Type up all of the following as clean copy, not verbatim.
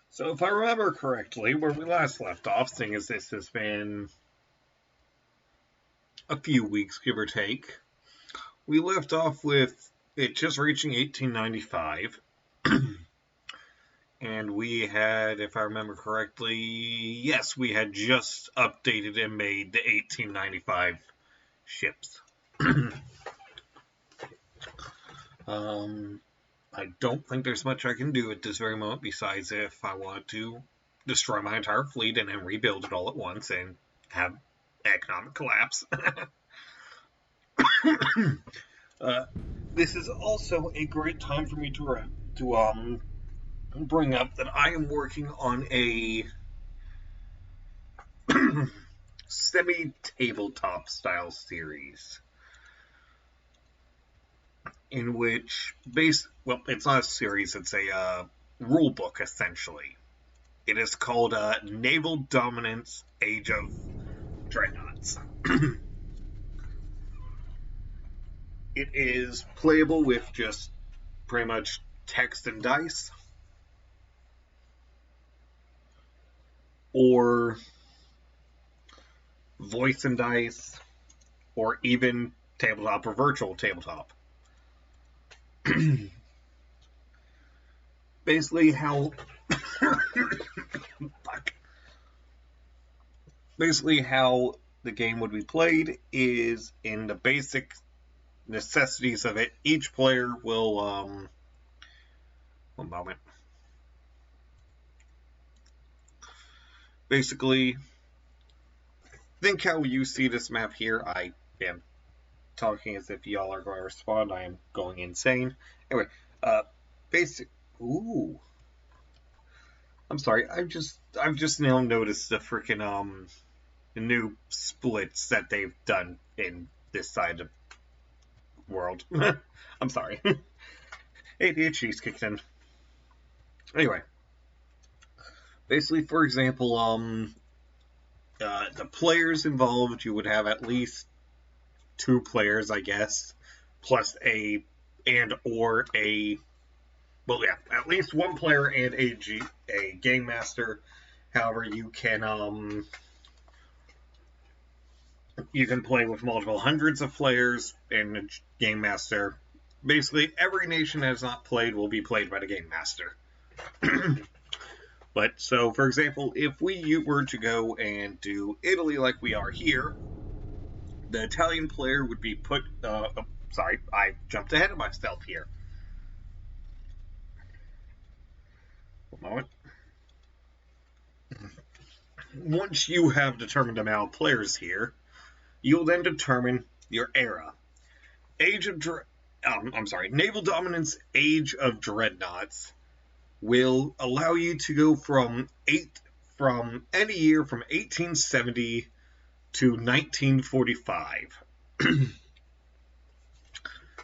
So if I remember correctly, where we last left off, seeing as this has been a few weeks, give or take, we left off with it just reaching 1895. And we had, if I remember correctly, yes, we had just updated and made the 1895 ships. I don't think there's much I can do at this very moment besides if I want to destroy my entire fleet and then rebuild it all at once and have economic collapse. This is also a great time for me to bring up that I am working on a semi-tabletop style series in which it's not a series, it's a rule book essentially. It is called Naval Dominance Age of Dreadnoughts. It is playable with just pretty much text and dice, or voice and dice, or even tabletop or virtual tabletop. Basically how the game would be played is in the basic necessities of it. Each player will one moment. Basically, think how you see this map here. I am talking as if y'all are going to respond. I am going insane. Anyway, ooh. I'm sorry. I've just now noticed the freaking new splits that they've done in this side of the world. I'm sorry. ADHD's kicked in. Anyway, basically, for example, the players involved, you would have at least 2 players, I guess, plus at least 1 player and a game master. However, you can play with multiple hundreds of players and a game master. Basically, every nation that has not played will be played by the game master. But so, for example, if we were to go and do Italy like we are here, the Italian player would be put. Sorry, I jumped ahead of myself here. One moment. Once you have determined the amount of players here, you'll then determine your era. Naval Dominance Age of Dreadnoughts will allow you to go from any year from 1870 to 1945.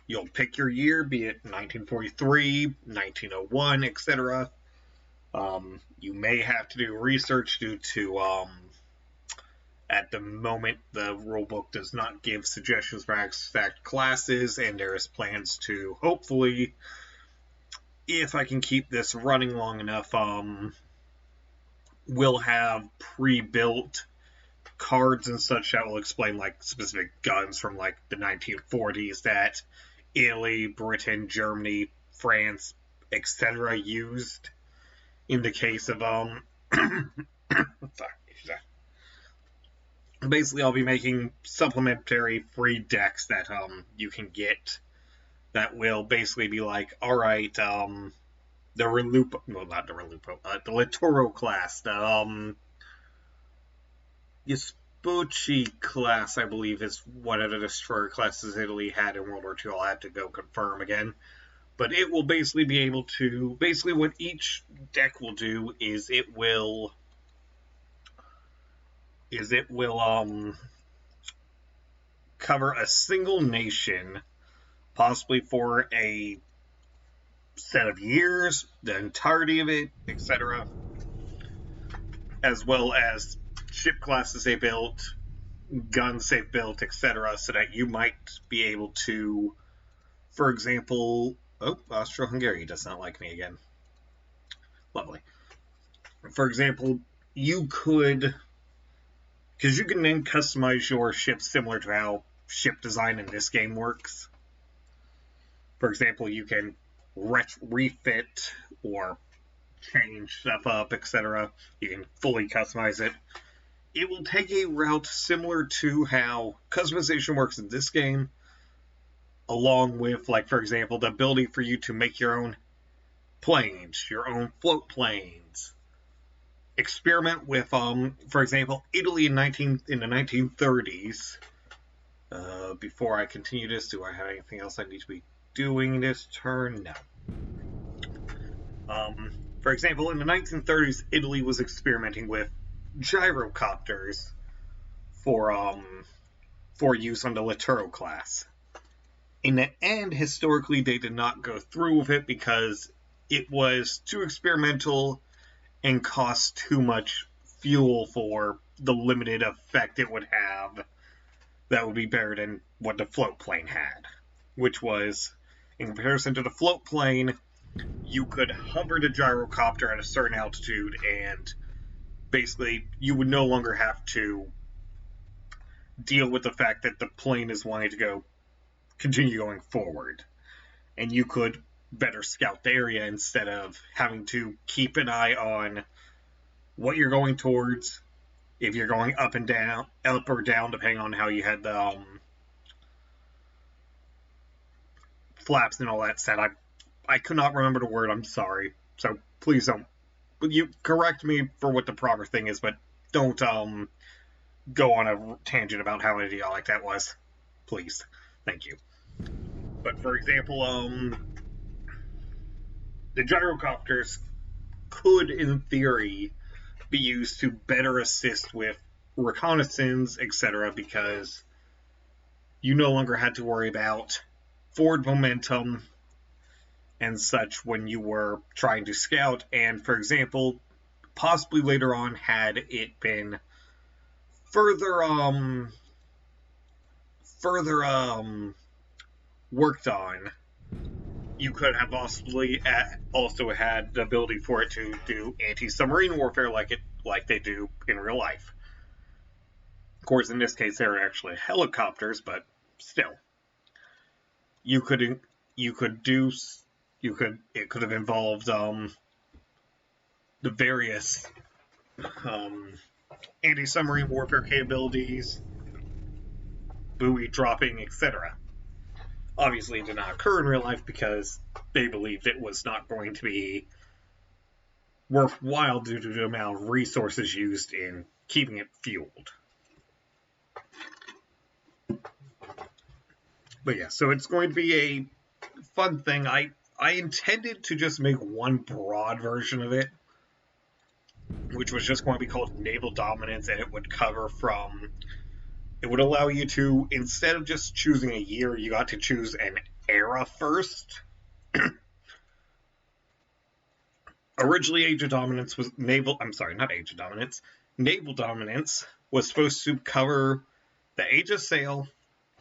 You'll pick your year, be it 1943, 1901, etc. You may have to do research due to, at the moment, the rulebook does not give suggestions for exact classes, and there is plans to, hopefully, if I can keep this running long enough, we'll have pre-built cards and such that will explain, like, specific guns from, like, the 1940s that Italy, Britain, Germany, France, etc. used in the case of, basically, I'll be making supplementary free decks that, you can get that will basically be like, alright, the Littoral class, the, Vespucci class, I believe, is one of the destroyer classes Italy had in World War II. I'll have to go confirm again. But it will basically be able to, basically what each deck will do is it will cover a single nation, possibly for a set of years, the entirety of it, etc., as well as ship classes they built, guns they built, etc., so that you might be able to, for example, Austro-Hungary does not like me again. Lovely. For example, you could, because you can then customize your ship similar to how ship design in this game works. For example, you can refit or change stuff up, etc. You can fully customize it. It will take a route similar to how customization works in this game, along with, like, for example, the ability for you to make your own planes, your own float planes. Experiment with, for example, Italy in the 1930s. Before I continue this, do I have anything else I need to be doing this turn? No. For example, in the 1930s, Italy was experimenting with gyrocopters for use on the Laturo class. In the end, historically, they did not go through with it because it was too experimental and cost too much fuel for the limited effect it would have that would be better than what the float plane had, which was, in comparison to the float plane, you could hover the gyrocopter at a certain altitude and basically you would no longer have to deal with the fact that the plane is wanting to continue going forward. And you could better scout the area instead of having to keep an eye on what you're going towards, if you're going up or down, depending on how you had the flaps and all that set. I could not remember the word, I'm sorry. So please don't. You correct me for what the proper thing is, but don't go on a tangent about how idiotic that was. Please. Thank you. But for example, the gyrocopters could, in theory, be used to better assist with reconnaissance, etc., because you no longer had to worry about forward momentum and such when you were trying to scout. And for example, possibly later on, had it been further worked on, you could have also had the ability for it to do anti-submarine warfare like they do in real life. Of course, in this case, they're actually helicopters, but still, it could have involved the various anti-submarine warfare capabilities, buoy dropping, etc. Obviously, it did not occur in real life because they believed it was not going to be worthwhile due to the amount of resources used in keeping it fueled. But yeah, so it's going to be a fun thing. I intended to just make one broad version of it, which was just going to be called Naval Dominance, and it would allow you to, instead of just choosing a year, you got to choose an era first. Originally, Naval Dominance was supposed to cover the Age of Sail,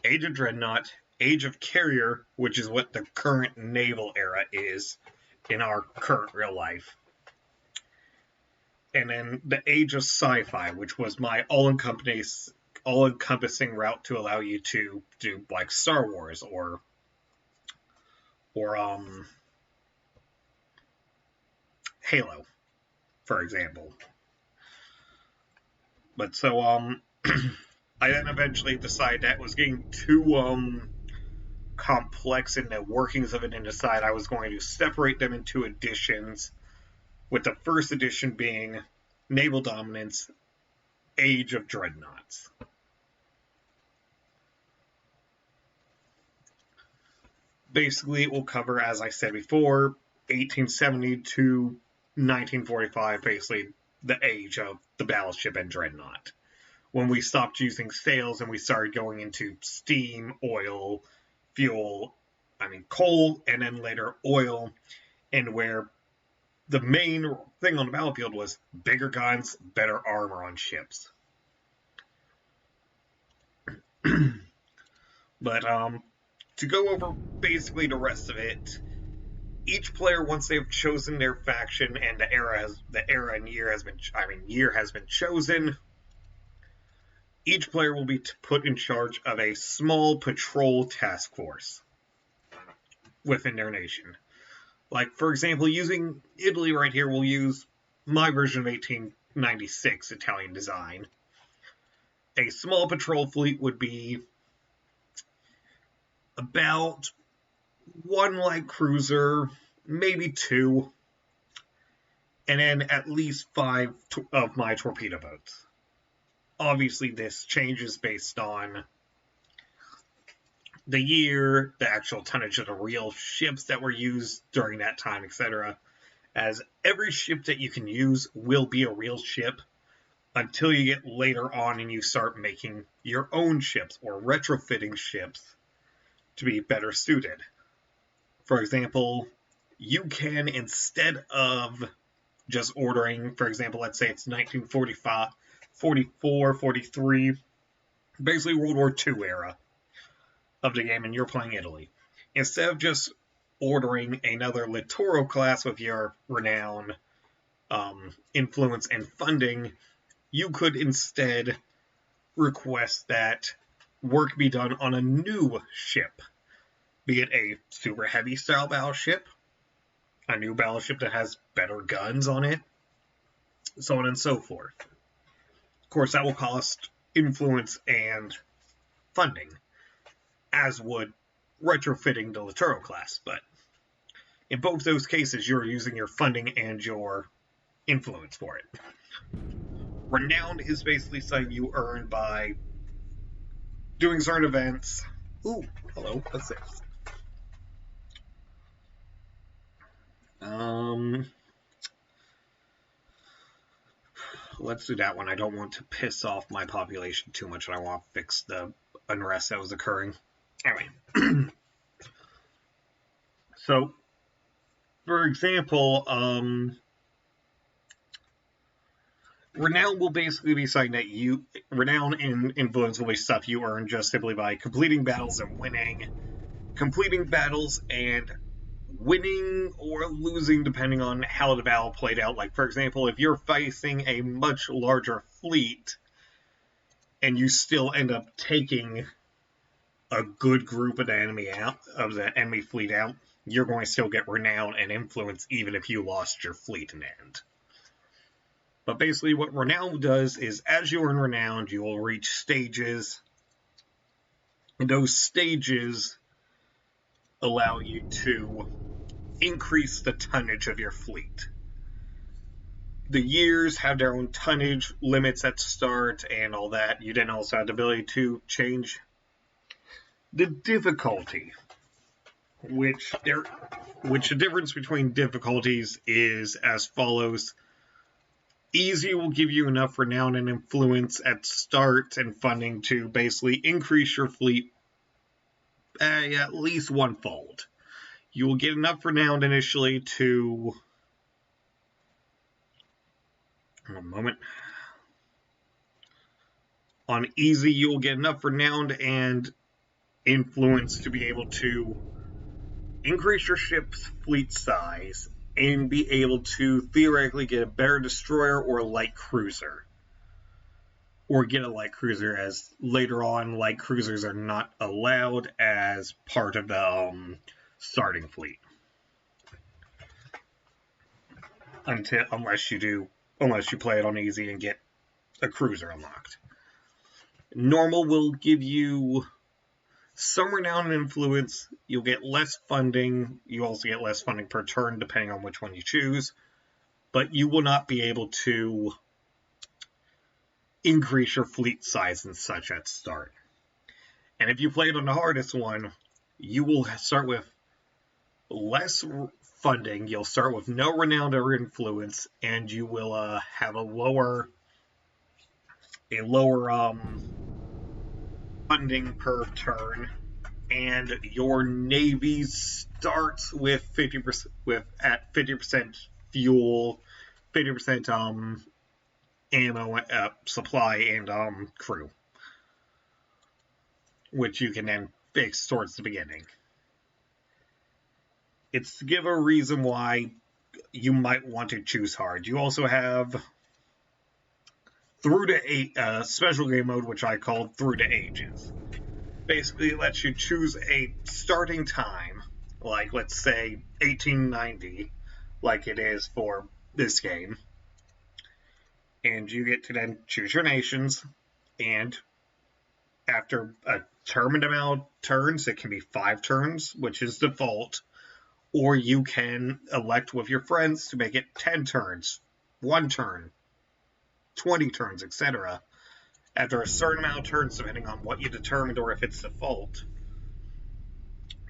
Age of Dreadnought, Age of Carrier, which is what the current naval era is in our current real life, and then the Age of Sci-Fi, which was my all-encompassing route to allow you to do like Star Wars or Halo, for example. But so I then eventually decided that was getting too complex in the workings of it, and decided I was going to separate them into editions, with the first edition being Naval Dominance, Age of Dreadnoughts. Basically, it will cover, as I said before, 1870 to 1945, basically the age of the battleship and dreadnought, when we stopped using sails and we started going into steam, oil, fuel, coal, and then later oil, and where the main thing on the battlefield was bigger guns, better armor on ships. But to go over basically the rest of it, Each player, once they've chosen their faction and the year has been chosen, each player will be put in charge of a small patrol task force within their nation. Like, for example, using Italy right here, we'll use my version of 1896 Italian design. A small patrol fleet would be about one light cruiser, maybe two, and then at least 5 of my torpedo boats. Obviously, this changes based on the year, the actual tonnage of the real ships that were used during that time, etc. As every ship that you can use will be a real ship until you get later on and you start making your own ships or retrofitting ships to be better suited. For example, you can, instead of just ordering, for example, let's say it's 1945, 44, 43, basically World War II era of the game, and you're playing Italy. Instead of just ordering another Littoral class with your renown, influence, and funding, you could instead request that work be done on a new ship, be it a super heavy style battleship, a new battleship that has better guns on it, so on and so forth. Of course, that will cost influence and funding, as would retrofitting the Littoral class, but in both those cases, you're using your funding and your influence for it. Renown is basically something you earn by doing certain events. Ooh, hello, what's this? Let's do that one. I don't want to piss off my population too much, and I want to fix the unrest that was occurring. Anyway. So, for example, Renown will basically be something that Renown and influence will be stuff you earn just simply by completing battles and winning. Completing battles and winning or losing depending on how the battle played out. Like, for example, if you're facing a much larger fleet and you still end up taking a good group of the enemy fleet out, you're going to still get renown and influence even if you lost your fleet in the end. But basically what renown does is, as you earn renown, you will reach stages, and those stages allow you to increase the tonnage of your fleet. The years have their own tonnage limits at start and all that. You then also have the ability to change the difficulty, which the difference between difficulties is as follows. Easy will give you enough renown and influence at start and funding to basically increase your fleet at least one-fold. You will get enough renown initially to... One moment. On easy, you will get enough renown and influence to be able to increase your ship's fleet size and be able to theoretically get a better destroyer or a light cruiser. Or get a light cruiser, as later on light cruisers are not allowed as part of the starting fleet. Unless you play it on easy and get a cruiser unlocked. Normal will give you some renown and influence. You'll get less funding. You also get less funding per turn, depending on which one you choose. But you will not be able to increase your fleet size and such at start. And if you play it on the hardest one, you will start with less funding. You'll start with no renown or influence, and you will have a lower funding per turn. And your navy starts with 50% at 50% fuel, 50% ammo, supply, and crew, which you can then fix towards the beginning. It's to give a reason why you might want to choose hard. You also have through to special game mode, which I called through to ages. Basically, it lets you choose a starting time, like let's say 1890, like it is for this game, and you get to then choose your nations, and after a determined amount of turns, it can be 5 turns, which is default, or you can elect with your friends to make it 10 turns, 1 turn, 20 turns, etc. After a certain amount of turns, depending on what you determined or if it's default,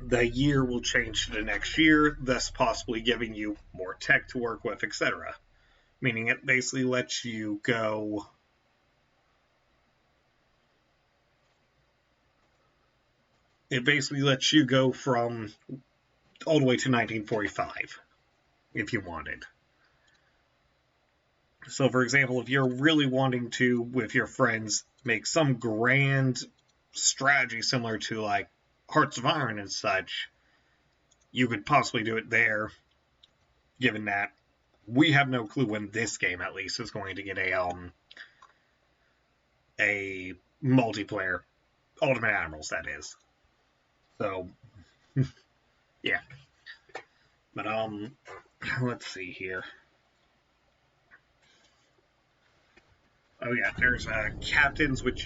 the year will change to the next year, thus possibly giving you more tech to work with, etc. Meaning it basically lets you go. It basically lets you go from all the way to 1945 if you wanted. So, for example, if you're really wanting to, with your friends, make some grand strategy similar to like Hearts of Iron and such, you could possibly do it there, given that we have no clue when this game, at least, is going to get a multiplayer Ultimate Admirals, that is. So, yeah. But, let's see here. Oh yeah, there's captains which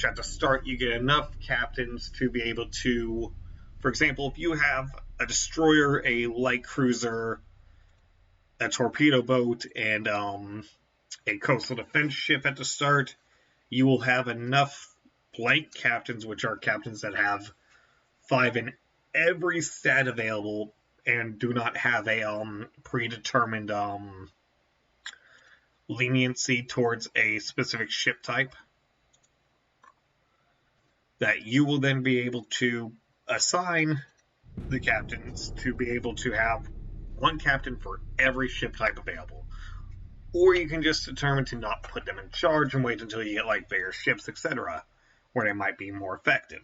at the start you get enough captains to be able to, for example, if you have a destroyer, a light cruiser, a torpedo boat, and a coastal defense ship at the start, you will have enough blank captains, which are captains that have 5 in every stat available and do not have a predetermined leniency towards a specific ship type, that you will then be able to assign the captains to be able to have 1 captain for every ship type available. Or you can just determine to not put them in charge and wait until you get like bigger ships, etc., where they might be more effective.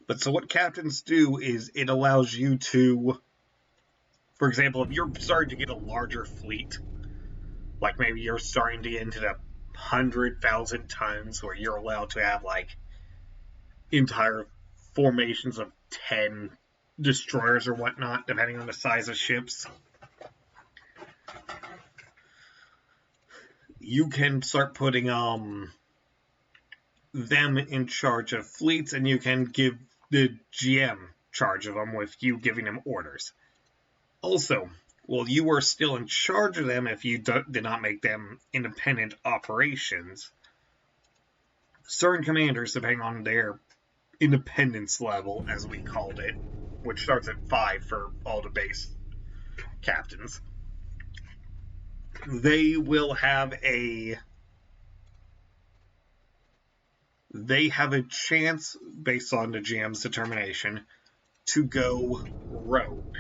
But so what captains do is it allows you to, for example, if you're starting to get a larger fleet, like maybe you're starting to get into the 100,000 tons where you're allowed to have like entire formations of 10 destroyers or whatnot, depending on the size of ships, you can start putting them in charge of fleets, and you can give the GM charge of them with you giving them orders. Also, while you are still in charge of them, if you did not make them independent operations, certain commanders, depending on their independence level, as we called it, which starts at 5 for all the base captains, they will have a chance, based on the GM's determination, to go rogue.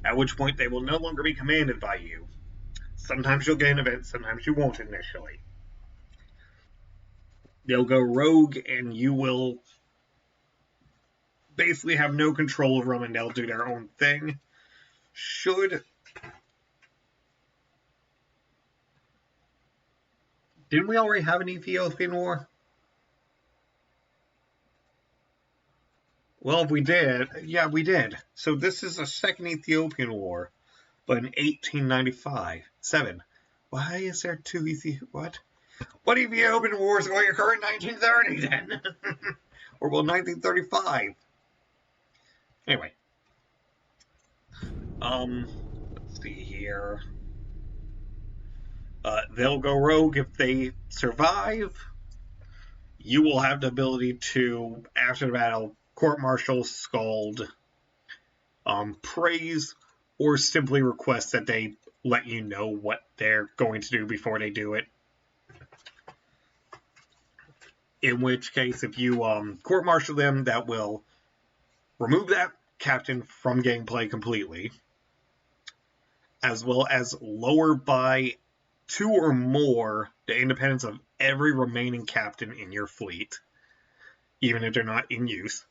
At which point they will no longer be commanded by you. Sometimes you'll get an event, sometimes you won't initially. They'll go rogue, and you will basically have no control over them, and they'll do their own thing. Didn't we already have an Ethiopian war? Well, if we did, yeah, we did. So this is a second Ethiopian war, but in 1895, 7. Why is there 2 what? What Ethiopian wars going to occur in 1930 then? Or well, 1935. Anyway. Let's see here. They'll go rogue if they survive. You will have the ability to, after the battle, court-martial, scold, praise, or simply request that they let you know what they're going to do before they do it. In which case, if you court-martial them, that will remove that captain from gameplay completely, as well as lower by 2 or more the independence of every remaining captain in your fleet, even if they're not in use.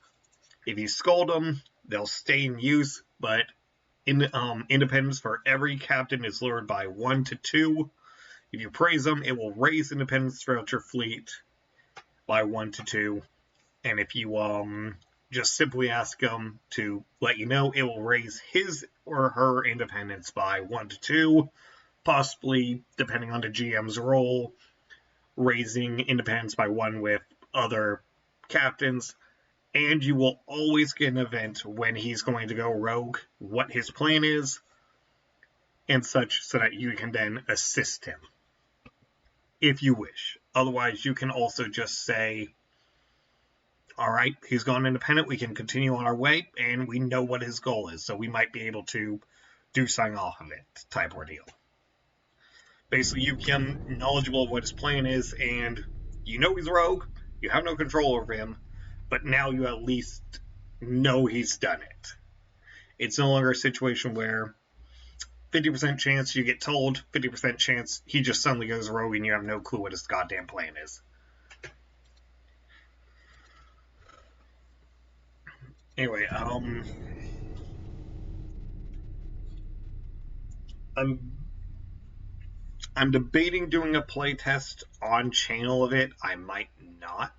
If you scold them, they'll stay in use, but independence for every captain is lowered by 1 to 2. If you praise them, it will raise independence throughout your fleet by 1 to 2. And if you just simply ask them to let you know, it will raise his or her independence by 1 to 2, possibly, depending on the GM's role, raising independence by 1 with other captains. And you will always get an event when he's going to go rogue, what his plan is, and such, so that you can then assist him, if you wish. Otherwise, you can also just say, alright, he's gone independent, we can continue on our way, and we know what his goal is, so we might be able to do something off of it, type ordeal. Basically, you become knowledgeable of what his plan is, and you know he's rogue, you have no control over him, but now you at least know he's done it. It's no longer a situation where 50% chance you get told, 50% chance he just suddenly goes rogue and you have no clue what his goddamn plan is. Anyway, I'm debating doing a playtest on channel of it. I might not.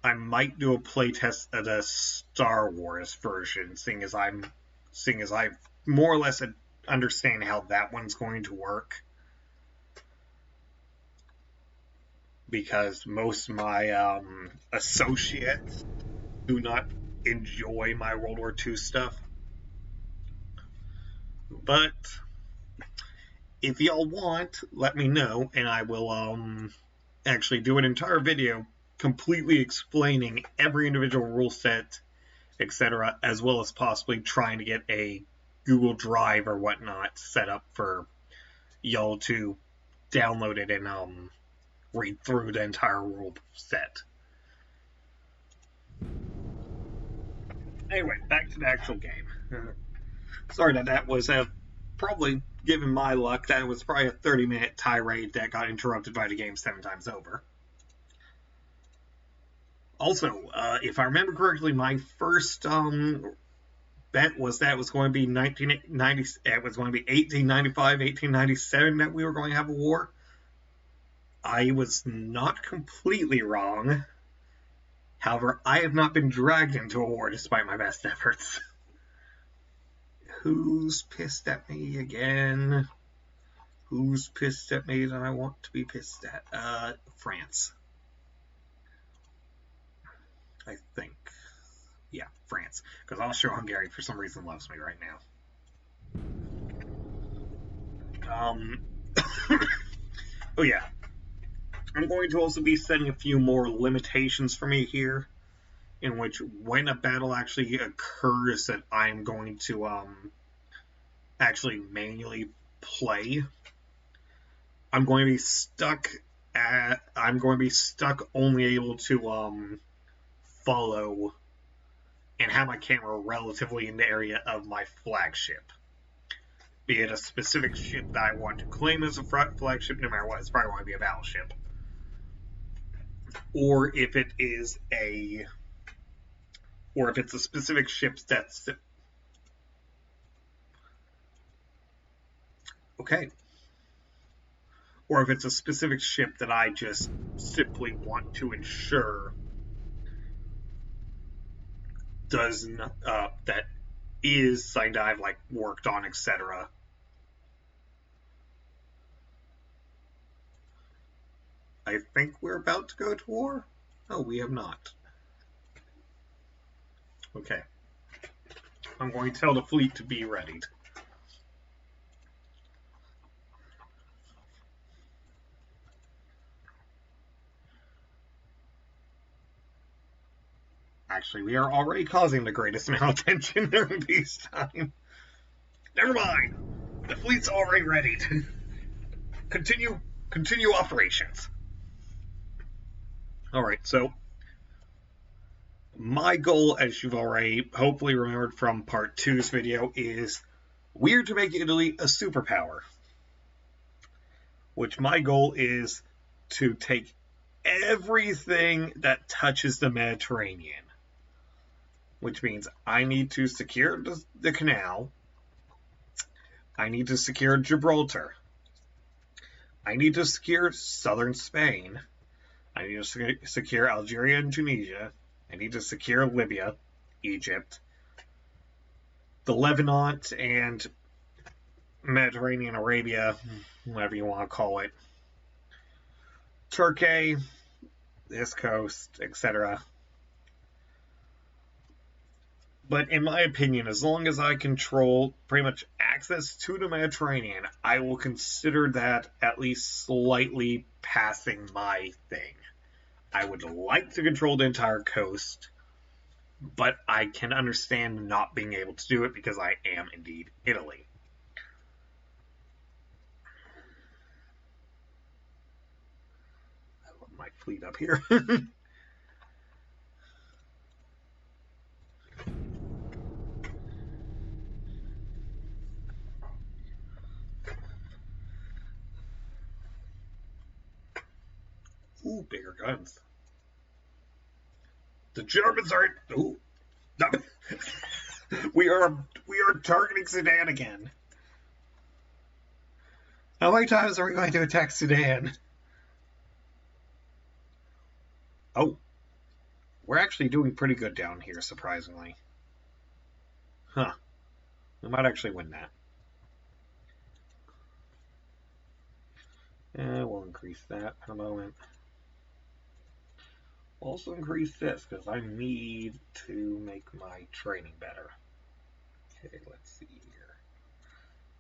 I might do a playtest of the Star Wars version, seeing as I more or less understand how that one's going to work. Because most of my associates do not enjoy my World War II stuff. But if y'all want, let me know, and I will actually do an entire video completely explaining every individual rule set, etc., as well as possibly trying to get a Google Drive or whatnot set up for y'all to download it and read through the entire rule set. Anyway, back to the actual game. Sorry that was probably, given my luck, that was probably a 30-minute tirade that got interrupted by the game 7 times over. Also, if I remember correctly, my first bet was that it was going to be 1895, 1897 that we were going to have a war. I was not completely wrong. However, I have not been dragged into a war despite my best efforts. Who's pissed at me again? Who's pissed at me that I want to be pissed at? France. I think. Yeah, France. Because Austro-Hungary, for some reason, loves me right now. Oh yeah. I'm going to also be setting a few more limitations for me here, in which when a battle actually occurs that I'm going to actually manually play, I'm going to be stuck only able to follow and have my camera relatively in the area of my flagship. Be it a specific ship that I want to claim as a flagship, no matter what, it's probably going to be a battleship. Or if it's a specific ship that's okay. Or if it's a specific ship that I just simply want to ensure that is something that I've worked on, etc. I think we're about to go to war. Oh, we have not. Okay. I'm going to tell the fleet to be readied. Actually, we are already causing the greatest amount of tension during peacetime. Never mind. The fleet's already ready to continue operations. Alright, so my goal, as you've already hopefully remembered from part 2's video, is we're to make Italy a superpower. Which my goal is to take everything that touches the Mediterranean. which means I need to secure the canal. I need to secure Gibraltar. I need to secure southern Spain. I need to secure Algeria and Tunisia. I need to secure Libya, Egypt, the Levant, and Mediterranean Arabia, whatever you want to call it, Turkey, this coast, etc. But in my opinion, as long as I control pretty much access to the Mediterranean, I will consider that at least slightly passing my thing. I would like to control the entire coast, but I can understand not being able to do it because I am indeed Italy. I love my fleet up here. Ooh, bigger guns. The Germans aren't. Ooh, no. we are targeting Sudan again. How many times are we going to attack Sudan? Oh, we're actually doing pretty good down here, surprisingly. Huh. We might actually win that. We'll increase that in a moment. We'll also increase this, because I need to make my training better. Okay, let's see here.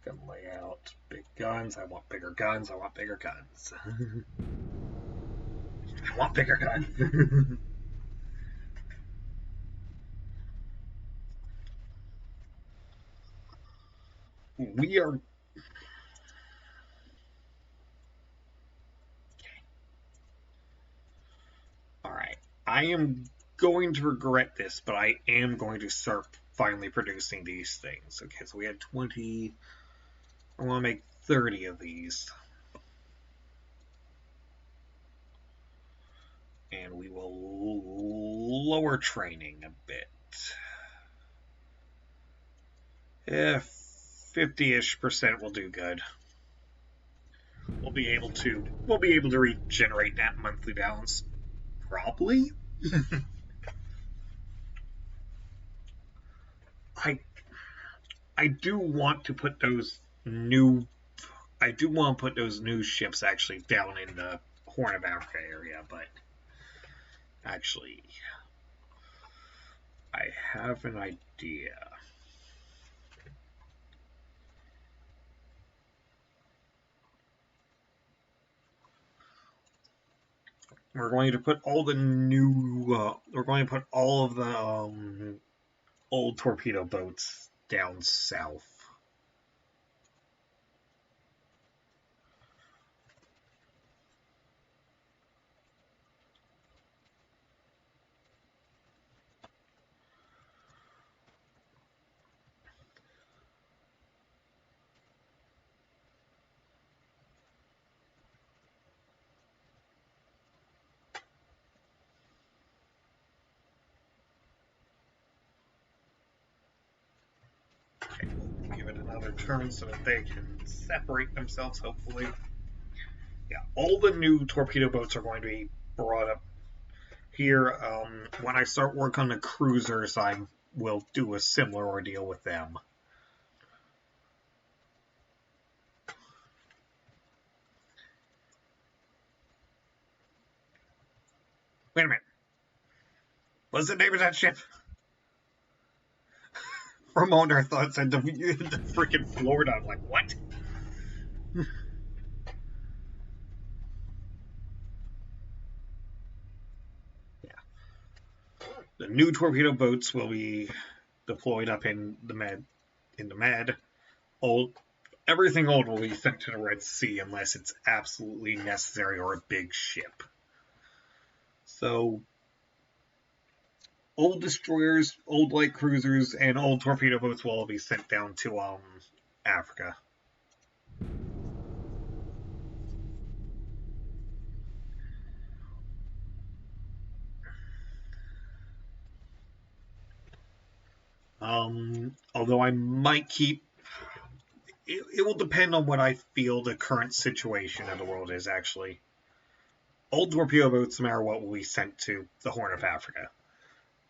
Gun layout, big guns. I want bigger guns. I want bigger guns. I want bigger guns. We are... Alright. I am going to regret this, but I am going to start finally producing these things. Okay, so we had 20... I want to make 30 of these. And we will lower training a bit. If 50-ish% will do good. We'll be able to regenerate that monthly balance. Probably. I do want to put those new ships actually down in the Horn of Africa area, but actually I have an idea. We're going to put all the new we're going to put all of the old torpedo boats down south. Okay, we'll give it another turn so that they can separate themselves, hopefully. Yeah, all the new torpedo boats are going to be brought up here. When I start work on the cruisers, I will do a similar ordeal with them. Wait a minute. What's the name of that ship? For a moment, I thought it said the freaking Florida. I'm like, what? Yeah. The new torpedo boats will be deployed up in the Med. Everything old will be sent to the Red Sea unless it's absolutely necessary or a big ship. So, old destroyers, old light cruisers, and old torpedo boats will all be sent down to Africa. Although I might keep. It will depend on what I feel the current situation of the world is, actually. Old torpedo boats, no matter what, will be sent to the Horn of Africa.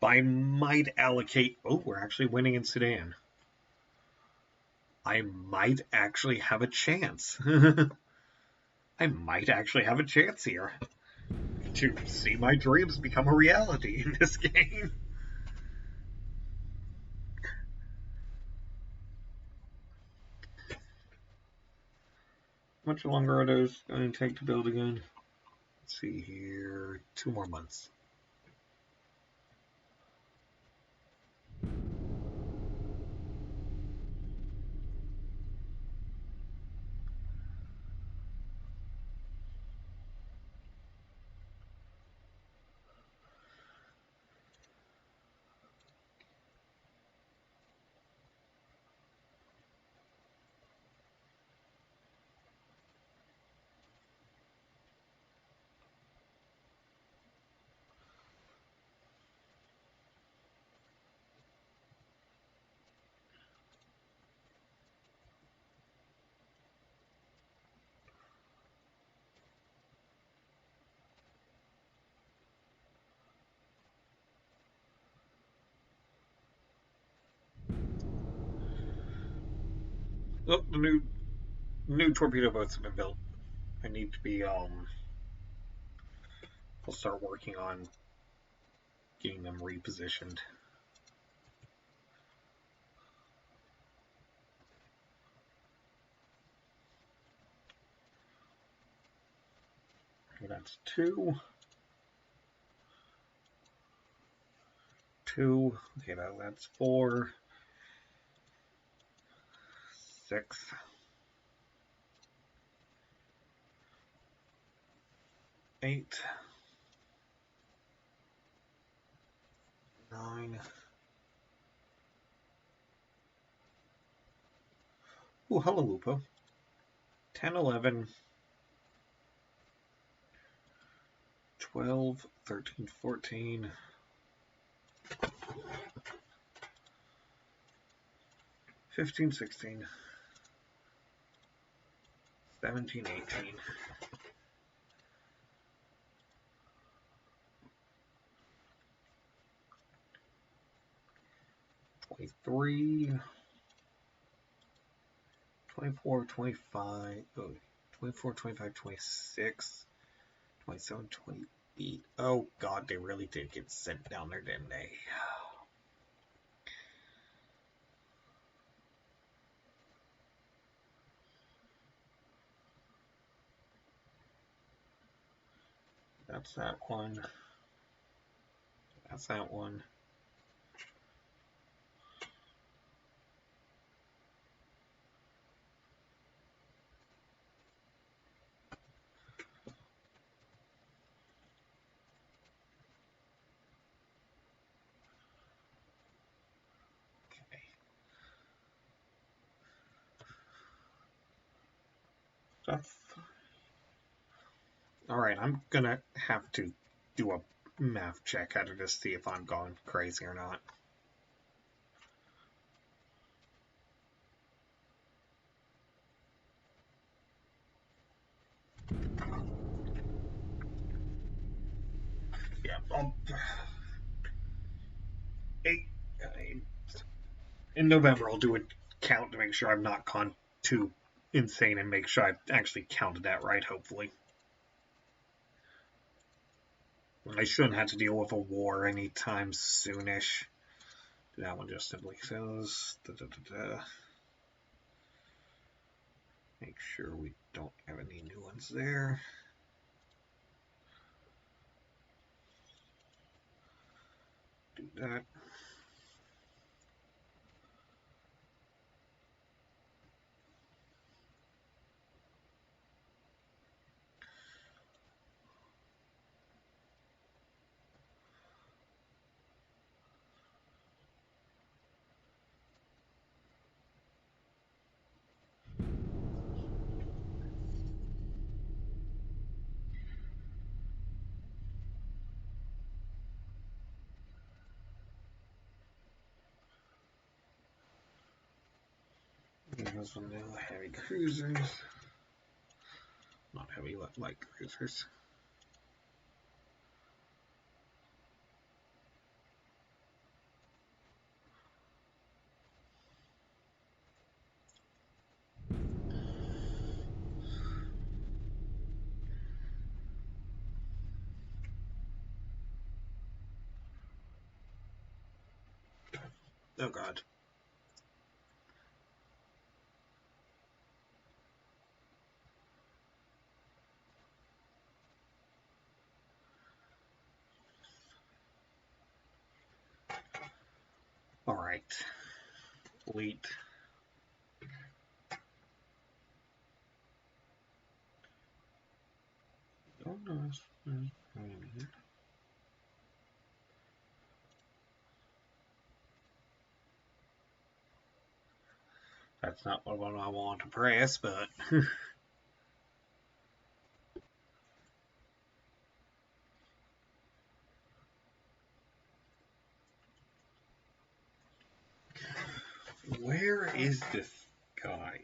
But I might allocate. Oh, we're actually winning in Sudan. I might actually have a chance. I might actually have a chance here to see my dreams become a reality in this game. How much longer are those going to take to build again? Let's see here. 2 more months. Oh, the new torpedo boats have been built. I need to be I'll start working on getting them repositioned. Okay, that's 2. 2. Okay, that's 4. 6. 8. 9. Oh, hello, Lupo. 10, 11, 12, 13, 14, 15, 16, 17, 18. 23, 24, 25, 24, 25, 26, 27, 28. Oh, God, they really did get sent down there, didn't they? That's that one. That's that one. Alright, I'm gonna have to do a math check out of this, see if I'm going crazy or not. Yeah, in November I'll do a count to make sure I've not gone too insane and make sure I've actually counted that right, hopefully. I shouldn't have to deal with a war anytime soonish. That one just simply says make sure we don't have any new ones there. Do that. Here's some new heavy cruisers. Not heavy, light cruisers. Oh god. Alright. Fleet. Oh no. That's not what I want to press, but where is this guy?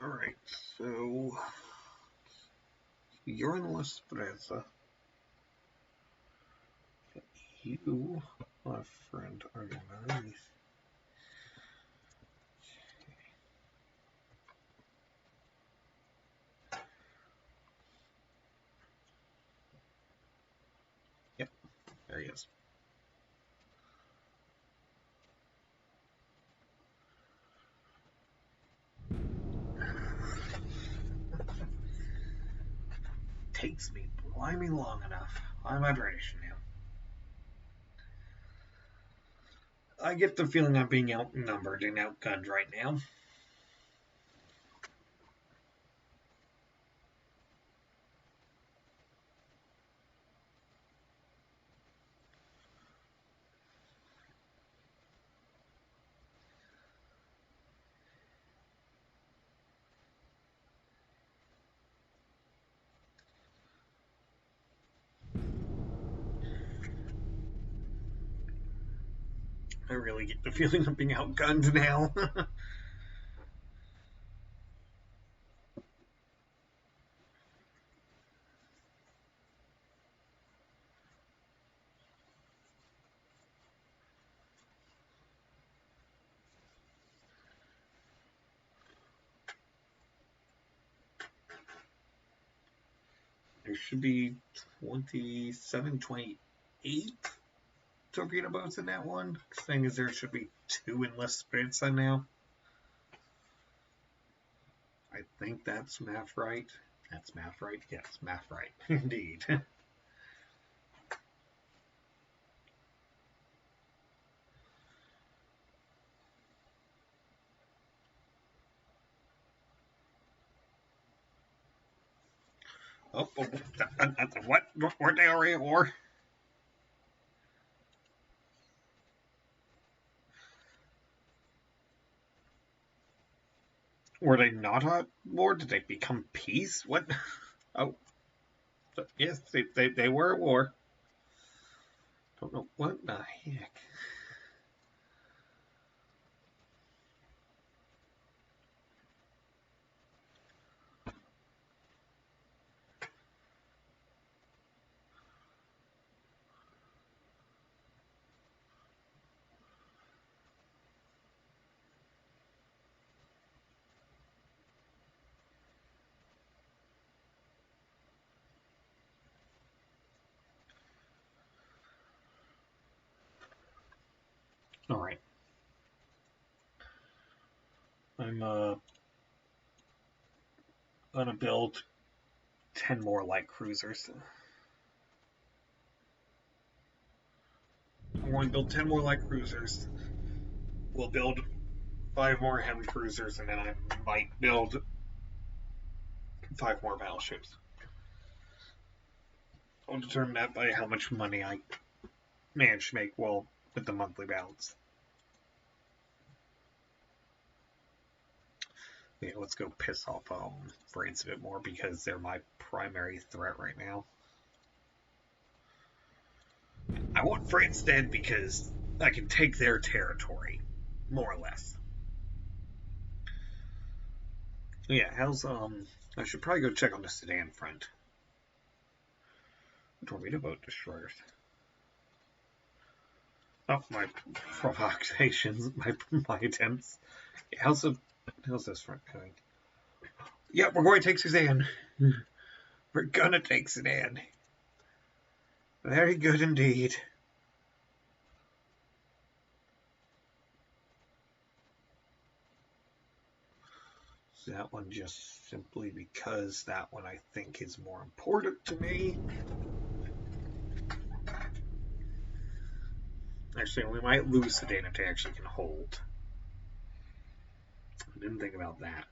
Alright, so you're in La Spreza. You, my friend, are nice. Yep, there he is. Takes me blimey long enough. I'm British now. I get the feeling I'm being outnumbered and outgunned right now. I really get the feeling I'm being outgunned now. There should be 27, 28 torpedo boats in that one. The thing is, there should be 2 in La Spreza now. I think that's math right. That's math right? Yes, math right. Indeed. Oh, what? Weren't they already at war? Were they not at war? Did they become peace? What? Oh, yes, they were at war. Don't know what the heck. All right. I'm gonna build 10 more light cruisers. I'm going to build 10 more light cruisers. We'll build 5 more heavy cruisers, and then I might build 5 more battleships. I'll determine that by how much money I manage to make while with the monthly balance. Yeah, let's go piss off France a bit more because they're my primary threat right now. I want France dead because I can take their territory, more or less. Yeah, how's I should probably go check on the Sudan front. Torpedo boat destroyers. Oh, my provocations, my attempts. How's this front going? Yeah, we're going to take Sudan. We're gonna take Sudan. Very good indeed. That one just simply because that one I think is more important to me. Actually, we might lose Sudan if they actually can hold. I didn't think about that.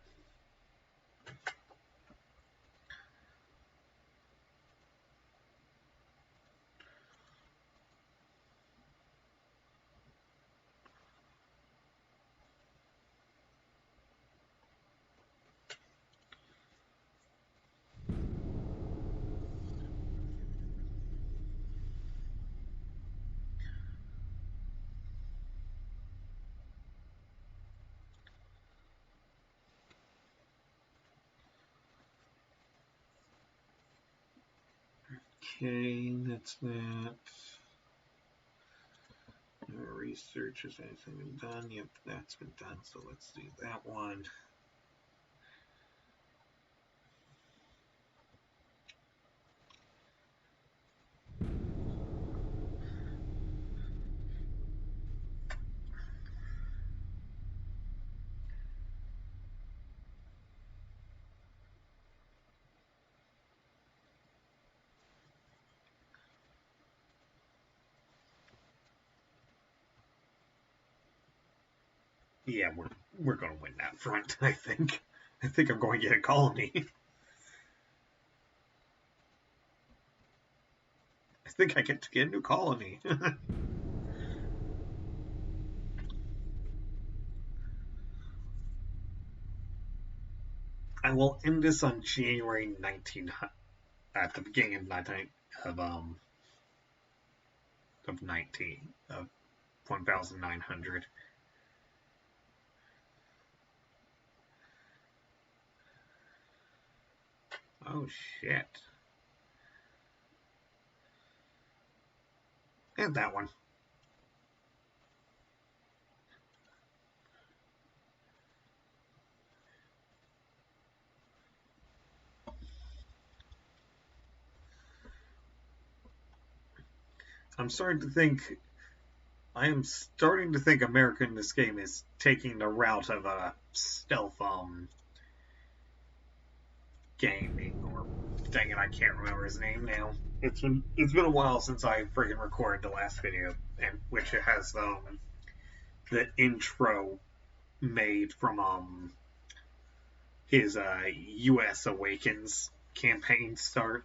Okay, that's that. Research, has anything been done? Yep, that's been done, so let's do that one. Yeah, we're going to win that front, I think. I think I'm going to get a colony. I think I get to get a new colony. I will end this on January 1900, at the beginning of 1900. Oh shit. And that one. I am starting to think America in this game is taking the route of a stealth gaming, or dang it, I can't remember his name now. It's been a while since I freaking recorded the last video, and which it has the intro made from his U.S. Awakens campaign start.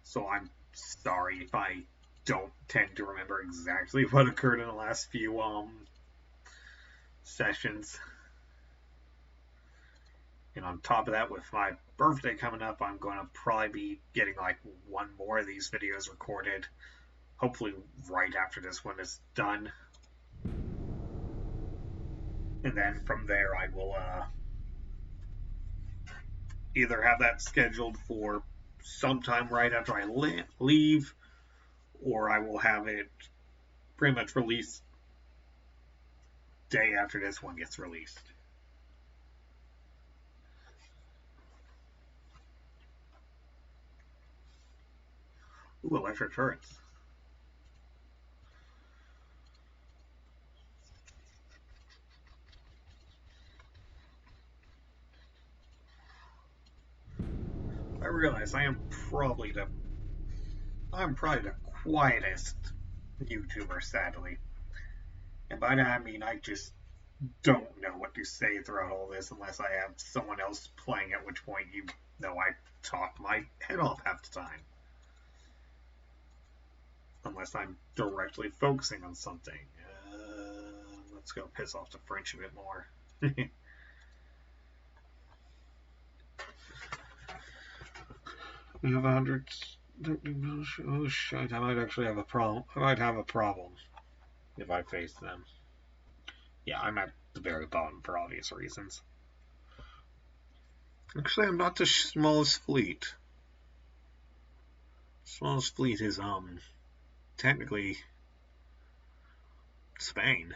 So I'm sorry if I don't tend to remember exactly what occurred in the last few sessions. And on top of that, with my birthday coming up, I'm going to probably be getting like one more of these videos recorded. Hopefully right after this one is done. And then from there, I will either have that scheduled for sometime right after I leave, or I will have it pretty much released day after this one gets released. Ooh, electric turrets. I realize I'm probably the quietest YouTuber, sadly. And by that I mean I just don't know what to say throughout all this unless I have someone else playing, at which point you know I talk my head off half the time. unless I'm directly focusing on something. Let's go piss off the French a bit more. We have 100. Oh shit! I might actually have a problem. I might have a problem if I face them. Yeah, I'm at the very bottom for obvious reasons. Actually, I'm not the smallest fleet. Smallest fleet is technically Spain.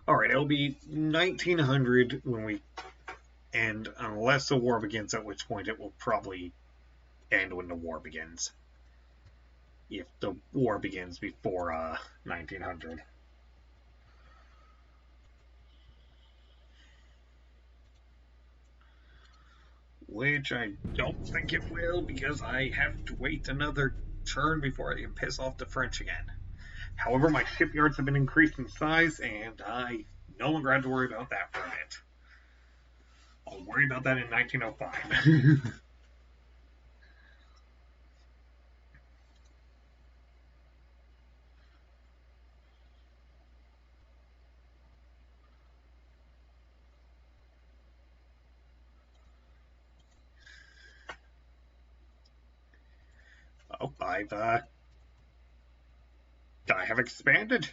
Alright, it'll be 1900 when we end, unless the war begins, at which point it will probably end when the war begins. If the war begins before 1900. Which I don't think it will, because I have to wait another turn before I can piss off the French again. However, my shipyards have been increased in size, and I no longer have to worry about that for a bit. I'll worry about that in 1905. Oh, I have expanded.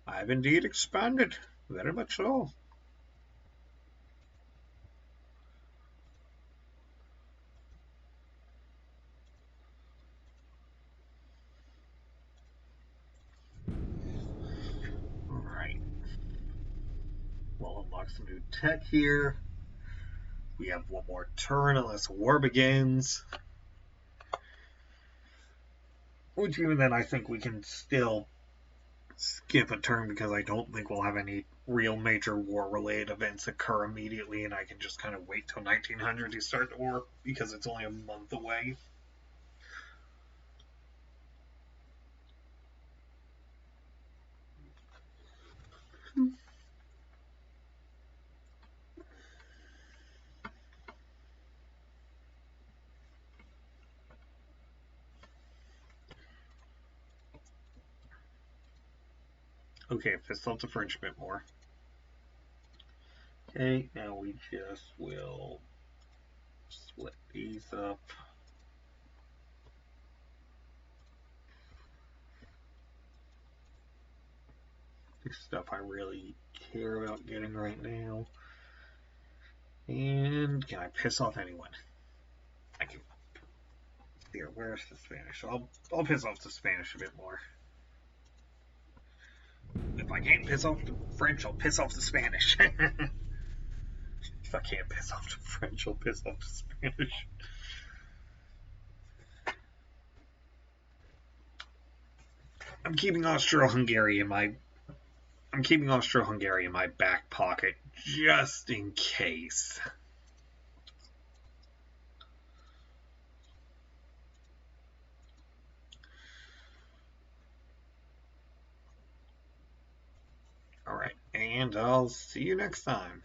I've indeed expanded. Very much so. Alright. We'll unlock some new tech here. We have one more turn unless war begins. Which even then I think we can still skip a turn because I don't think we'll have any real major war-related events occur immediately, and I can just kind of wait till 1900 to start the war because it's only a month away. Okay, pissed off the French a bit more. Okay, now we just will split these up. The stuff I really care about getting right now. And can I piss off anyone? I can. Here, where's the Spanish? I'll piss off the Spanish a bit more. If I can't piss off the French, I'll piss off the Spanish. If I can't piss off the French, I'll piss off the Spanish. I'm keeping Austro-Hungary in my back pocket just in case. Alright, and I'll see you next time.